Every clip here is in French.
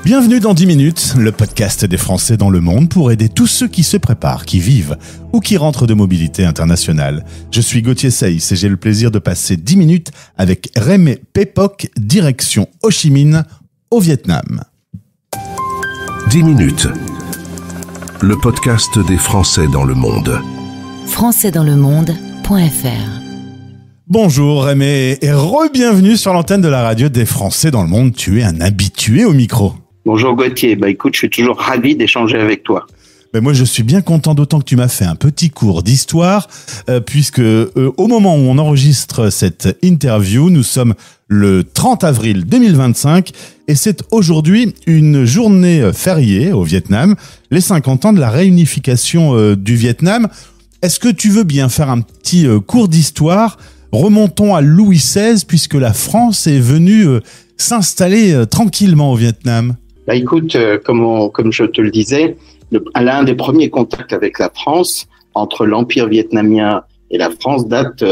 Bienvenue dans 10 minutes, le podcast des Français dans le monde pour aider tous ceux qui se préparent, qui vivent ou qui rentrent de mobilité internationale. Je suis Gauthier Seyss et j'ai le plaisir de passer 10 minutes avec Rémy Pépoc, direction Ho Chi Minh, au Vietnam. 10 minutes, le podcast des Français dans le monde. Françaisdanslemonde.fr. Bonjour Rémy et re-bienvenue sur l'antenne de la radio des Français dans le monde. Tu es un habitué au micro. Bonjour Gauthier, écoute, je suis toujours ravi d'échanger avec toi. Moi, je suis bien content, d'autant que tu m'as fait un petit cours d'histoire, puisque au moment où on enregistre cette interview, nous sommes le 30 avril 2025, et c'est aujourd'hui une journée fériée au Vietnam, les 50 ans de la réunification du Vietnam. Est-ce que tu veux bien faire un petit cours d'histoire ? Remontons à Louis XVI, puisque la France est venue s'installer tranquillement au Vietnam. Écoute, comme je te le disais, l'un des premiers contacts avec la France, entre l'Empire vietnamien et la France, date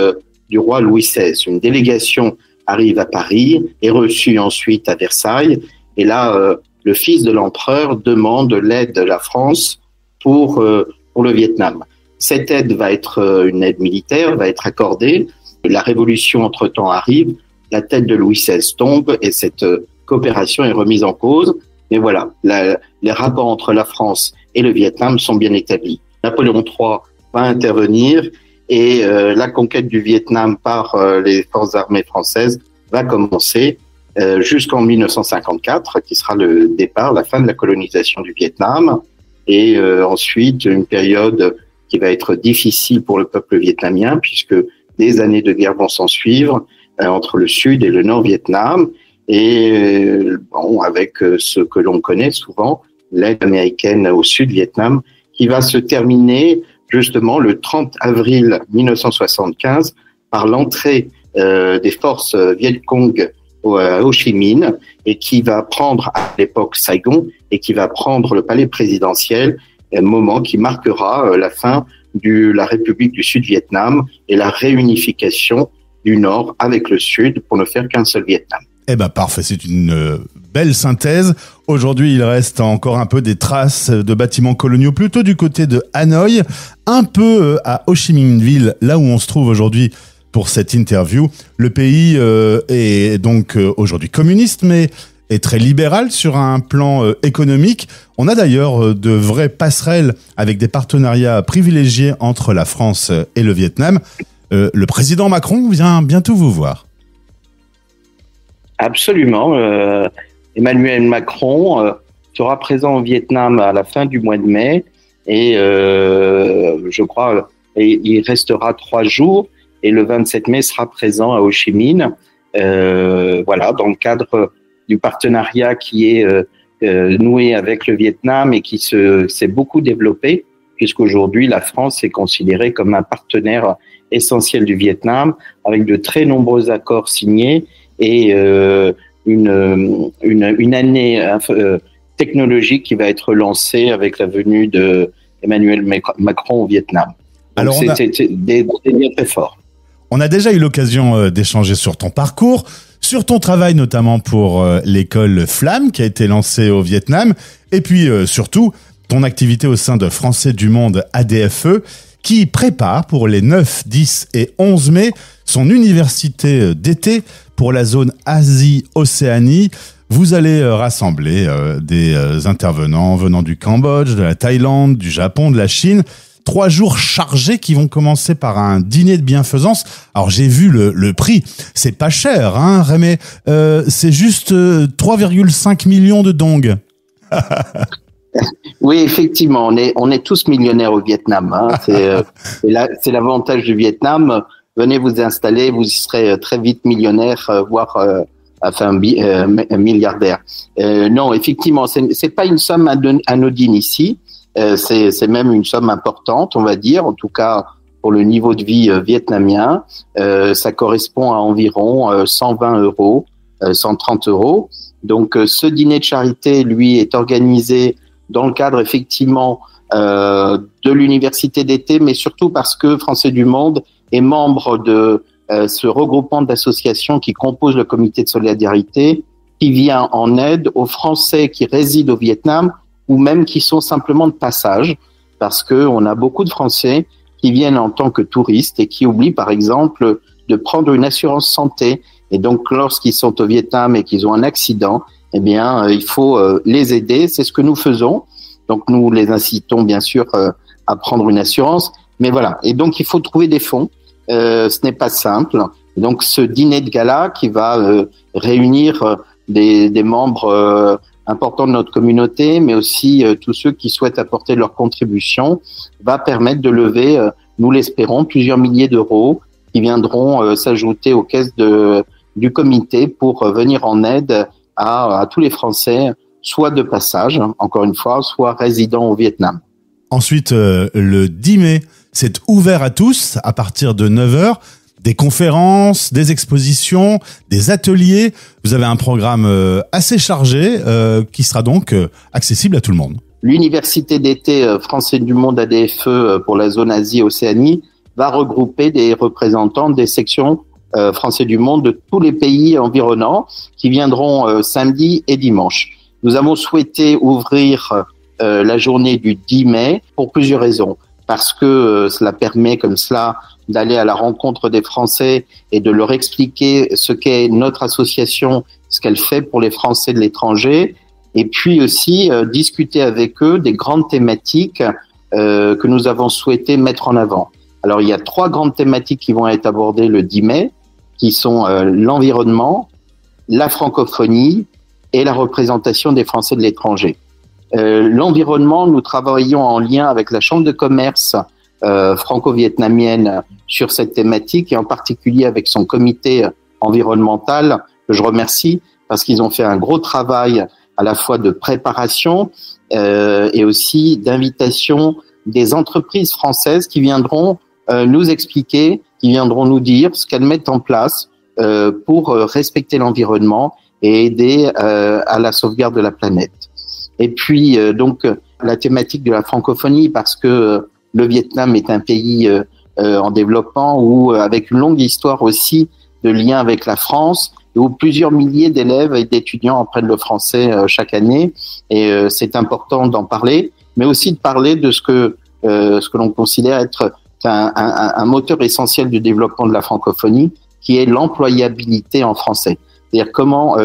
du roi Louis XVI. Une délégation arrive à Paris, est reçue ensuite à Versailles, et là, le fils de l'empereur demande l'aide de la France pour le Vietnam. Cette aide va être une aide militaire, va être accordée. La révolution, entre-temps, arrive, la tête de Louis XVI tombe et cette coopération est remise en cause. Mais voilà, les rapports entre la France et le Vietnam sont bien établis. Napoléon III va intervenir et la conquête du Vietnam par les forces armées françaises va commencer jusqu'en 1954, qui sera le départ, la fin de la colonisation du Vietnam. Et ensuite, une période qui va être difficile pour le peuple vietnamien, puisque des années de guerre vont s'en suivre entre le Sud et le Nord Vietnam. Et avec ce que l'on connaît souvent, l'aide américaine au Sud Vietnam, qui va se terminer justement le 30 avril 1975 par l'entrée des forces Viet Cong à Ho Chi Minh, et qui va prendre à l'époque Saigon et qui va prendre le palais présidentiel, un moment qui marquera la fin de la République du Sud-Vietnam et la réunification du Nord avec le Sud pour ne faire qu'un seul Vietnam. Parfait, c'est une belle synthèse. Aujourd'hui, il reste encore un peu des traces de bâtiments coloniaux, plutôt du côté de Hanoï, un peu à Ho Chi Minh Ville, là où on se trouve aujourd'hui pour cette interview. Le pays est donc aujourd'hui communiste, mais est très libéral sur un plan économique. On a d'ailleurs de vraies passerelles avec des partenariats privilégiés entre la France et le Vietnam. Le président Macron vient bientôt vous voir. Absolument. Emmanuel Macron sera présent au Vietnam à la fin du mois de mai et je crois il restera 3 jours et le 27 mai sera présent à Ho Chi Minh. Voilà, dans le cadre du partenariat qui est noué avec le Vietnam et qui s'est beaucoup développé, puisqu'aujourd'hui la France est considérée comme un partenaire essentiel du Vietnam, avec de très nombreux accords signés et une année technologique qui va être lancée avec la venue de Emmanuel Macron au Vietnam. Donc alors c'est des liens très forts. On a déjà eu l'occasion d'échanger sur ton parcours, sur ton travail notamment pour l'école Flamme qui a été lancée au Vietnam, et puis surtout ton activité au sein de Français du Monde ADFE qui prépare pour les 9, 10 et 11 mai son université d'été pour la zone Asie-Océanie. Vous allez rassembler des intervenants venant du Cambodge, de la Thaïlande, du Japon, de la Chine. 3 jours chargés qui vont commencer par un dîner de bienfaisance. Alors j'ai vu le prix, c'est pas cher, hein, Rémy. C'est juste 3,5 millions de dong. Oui, effectivement, on est tous millionnaires au Vietnam. Hein. C'est l'avantage du Vietnam. Venez vous installer, vous serez très vite millionnaire, voire milliardaire. Non, effectivement, c'est pas une somme anodine ici. C'est même une somme importante, on va dire, en tout cas pour le niveau de vie vietnamien. Ça correspond à environ 120 euros, 130 euros. Donc ce dîner de charité, lui, est organisé dans le cadre effectivement de l'université d'été, mais surtout parce que Français du Monde est membre de ce regroupement d'associations qui composent le comité de solidarité, qui vient en aide aux Français qui résident au Vietnam ou même qui sont simplement de passage, parce que on a beaucoup de Français qui viennent en tant que touristes et qui oublient, par exemple, de prendre une assurance santé. Et donc, lorsqu'ils sont au Vietnam et qu'ils ont un accident, eh bien, il faut les aider. C'est ce que nous faisons. Donc, nous les incitons, bien sûr, à prendre une assurance. Mais voilà. Et donc, il faut trouver des fonds. Ce n'est pas simple. Donc, ce dîner de gala qui va réunir des membres importants de notre communauté, mais aussi tous ceux qui souhaitent apporter leur contribution, va permettre de lever, nous l'espérons, plusieurs milliers d'euros qui viendront s'ajouter aux caisses du comité pour venir en aide à tous les Français, soit de passage, encore une fois, soit résidents au Vietnam. Ensuite, le 10 mai, c'est ouvert à tous à partir de 9h. Des conférences, des expositions, des ateliers. Vous avez un programme assez chargé qui sera donc accessible à tout le monde. L'Université d'été Français du Monde ADFE pour la zone Asie-Océanie va regrouper des représentants des sections Français du Monde de tous les pays environnants qui viendront samedi et dimanche. Nous avons souhaité ouvrir la journée du 10 mai pour plusieurs raisons. Parce que cela permet comme cela d'aller à la rencontre des Français et de leur expliquer ce qu'est notre association, ce qu'elle fait pour les Français de l'étranger, et puis aussi discuter avec eux des grandes thématiques que nous avons souhaité mettre en avant. Alors, il y a 3 grandes thématiques qui vont être abordées le 10 mai, qui sont l'environnement, la francophonie et la représentation des Français de l'étranger. L'environnement, nous travaillons en lien avec la Chambre de commerce franco-vietnamienne sur cette thématique et en particulier avec son comité environnemental, que je remercie parce qu'ils ont fait un gros travail à la fois de préparation et aussi d'invitation des entreprises françaises qui viendront nous expliquer, qui viendront nous dire ce qu'elles mettent en place pour respecter l'environnement et aider à la sauvegarde de la planète. Et puis donc la thématique de la francophonie, parce que le Vietnam est un pays en développement où avec une longue histoire aussi de liens avec la France, et où plusieurs milliers d'élèves et d'étudiants apprennent le français chaque année. Et c'est important d'en parler, mais aussi de parler de ce que l'on considère être un moteur essentiel du développement de la francophonie, qui est l'employabilité en français. C'est-à-dire comment,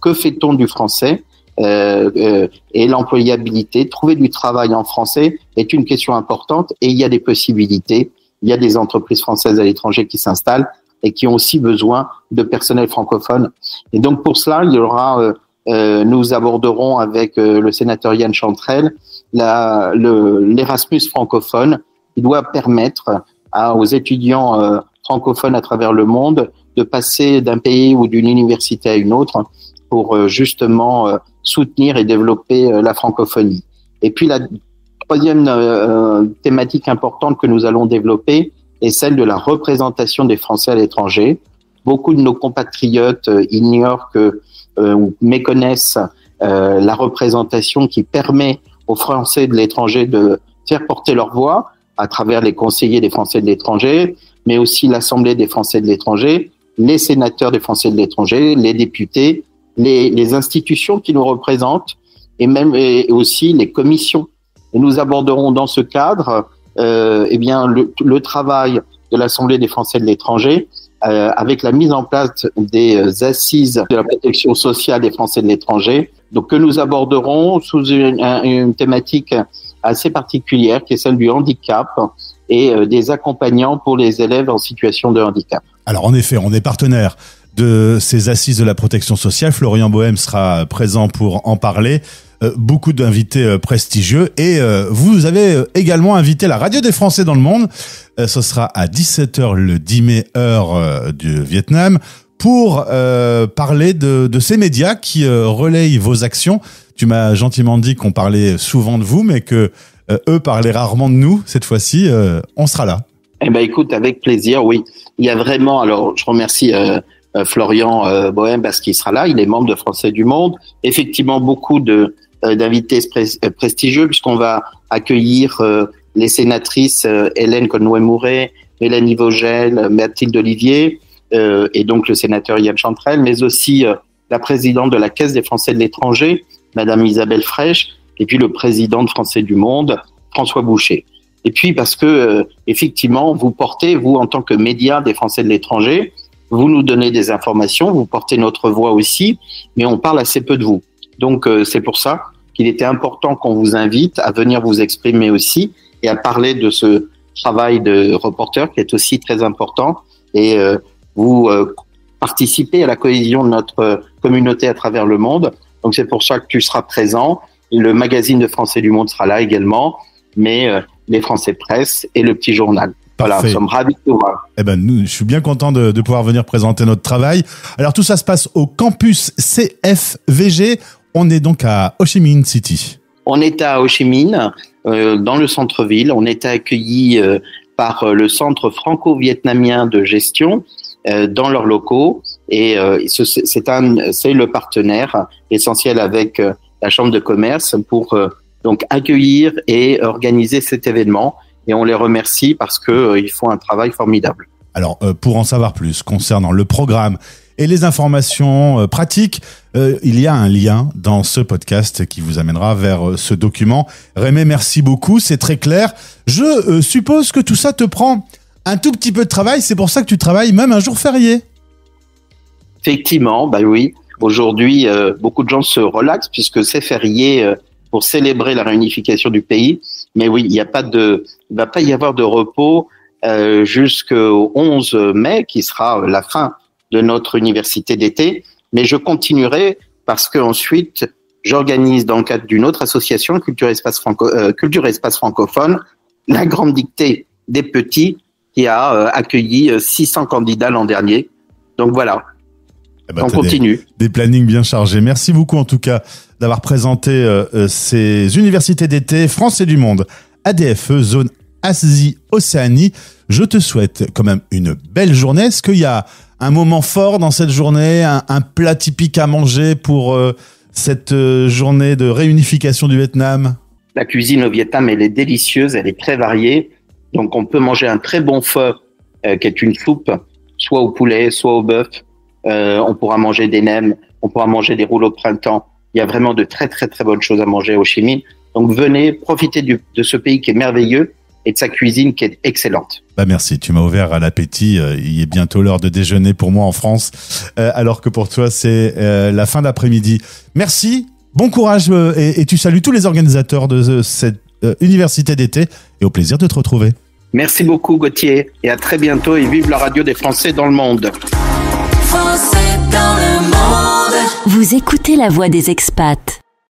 que fait-on du français et l'employabilité. Trouver du travail en français est une question importante et il y a des possibilités. Il y a des entreprises françaises à l'étranger qui s'installent et qui ont aussi besoin de personnel francophone. Et donc pour cela, il y aura, nous aborderons avec le sénateur Yan Chantrel l'Erasmus francophone, qui doit permettre aux étudiants francophones à travers le monde de passer d'un pays ou d'une université à une autre pour justement soutenir et développer la francophonie. Et puis la troisième thématique importante que nous allons développer est celle de la représentation des Français à l'étranger. Beaucoup de nos compatriotes ignorent ou méconnaissent la représentation qui permet aux Français de l'étranger de faire porter leur voix à travers les conseillers des Français de l'étranger, mais aussi l'Assemblée des Français de l'étranger, les sénateurs des Français de l'étranger, les députés, les institutions qui nous représentent et aussi les commissions. Et nous aborderons dans ce cadre le travail de l'Assemblée des Français de l'étranger avec la mise en place des assises de la protection sociale des Français de l'étranger, donc que nous aborderons sous une thématique assez particulière qui est celle du handicap et des accompagnants pour les élèves en situation de handicap. Alors en effet, on est partenaire de ces assises de la protection sociale. Florian Bohème sera présent pour en parler. Beaucoup d'invités prestigieux et vous avez également invité la radio des Français dans le monde. Ce sera à 17h le 10 mai heure du Vietnam pour parler de ces médias qui relayent vos actions. Tu m'as gentiment dit qu'on parlait souvent de vous, mais que eux parlaient rarement de nous. Cette fois-ci, on sera là. Eh ben, écoute, avec plaisir, oui. Il y a vraiment, alors je remercie Florian Bohème parce qu'il sera là. Il est membre de Français du Monde. Effectivement, beaucoup d'invités prestigieux puisqu'on va accueillir les sénatrices Hélène Conway-Mouret, Mélanie Vogel, Mathilde Olivier et donc le sénateur Yan Chantrel, mais aussi la présidente de la Caisse des Français de l'étranger, Madame Isabelle Fraîche, et puis le président de Français du Monde, François Boucher. Et puis parce que effectivement, vous portez, vous en tant que média des Français de l'étranger, vous nous donnez des informations, vous portez notre voix aussi, mais on parle assez peu de vous. Donc c'est pour ça qu'il était important qu'on vous invite à venir vous exprimer aussi et à parler de ce travail de reporter qui est aussi très important. Et vous participez à la cohésion de notre communauté à travers le monde. Donc c'est pour ça que tu seras présent. Le magazine de Français du Monde sera là également, mais les Français Presse et le petit journal. Parfait. Voilà, nous sommes ravis de te voir. Eh ben, je suis bien content de pouvoir venir présenter notre travail. Alors tout ça se passe au campus CFVG. On est donc à Ho Chi Minh City. On est à Ho Chi Minh, dans le centre-ville. On est accueillis par le Centre franco-vietnamien de gestion dans leurs locaux. Et c'est le partenaire essentiel avec la Chambre de commerce pour donc accueillir et organiser cet événement. Et on les remercie parce que ils font un travail formidable. Alors, pour en savoir plus concernant le programme et les informations pratiques, il y a un lien dans ce podcast qui vous amènera vers ce document. Rémi, merci beaucoup, c'est très clair. Je suppose que tout ça te prend un tout petit peu de travail, c'est pour ça que tu travailles même un jour férié. Effectivement, bah oui. Aujourd'hui, beaucoup de gens se relaxent puisque c'est férié pour célébrer la réunification du pays. Mais oui, il va pas y avoir de repos jusqu'au 11 mai, qui sera la fin de notre université d'été. Mais je continuerai parce que ensuite, j'organise dans le cadre d'une autre association, Culture Espace francophone, la grande dictée des petits, qui a accueilli 600 candidats l'an dernier. Donc voilà. On continue. Des plannings bien chargés. Merci beaucoup en tout cas d'avoir présenté ces universités d'été Français du Monde, ADFE, zone Asie-Océanie. Je te souhaite quand même une belle journée. Est-ce qu'il y a un moment fort dans cette journée, un plat typique à manger pour cette journée de réunification du Vietnam? La cuisine au Vietnam, elle est délicieuse, elle est très variée. Donc on peut manger un très bon pho, qui est une soupe, soit au poulet, soit au bœuf. On pourra manger des nems, on pourra manger des rouleaux de printemps. Il y a vraiment de très très très bonnes choses à manger à Ho Chi Minh. Donc venez profiter de ce pays qui est merveilleux et de sa cuisine qui est excellente. Bah merci, tu m'as ouvert à l'appétit. Il est bientôt l'heure de déjeuner pour moi en France, alors que pour toi c'est la fin d'après-midi. Merci, bon courage et tu salues tous les organisateurs de cette université d'été et au plaisir de te retrouver. Merci beaucoup Gauthier et à très bientôt et vive la radio des Français dans le monde. Français dans le monde. Vous écoutez la voix des expats.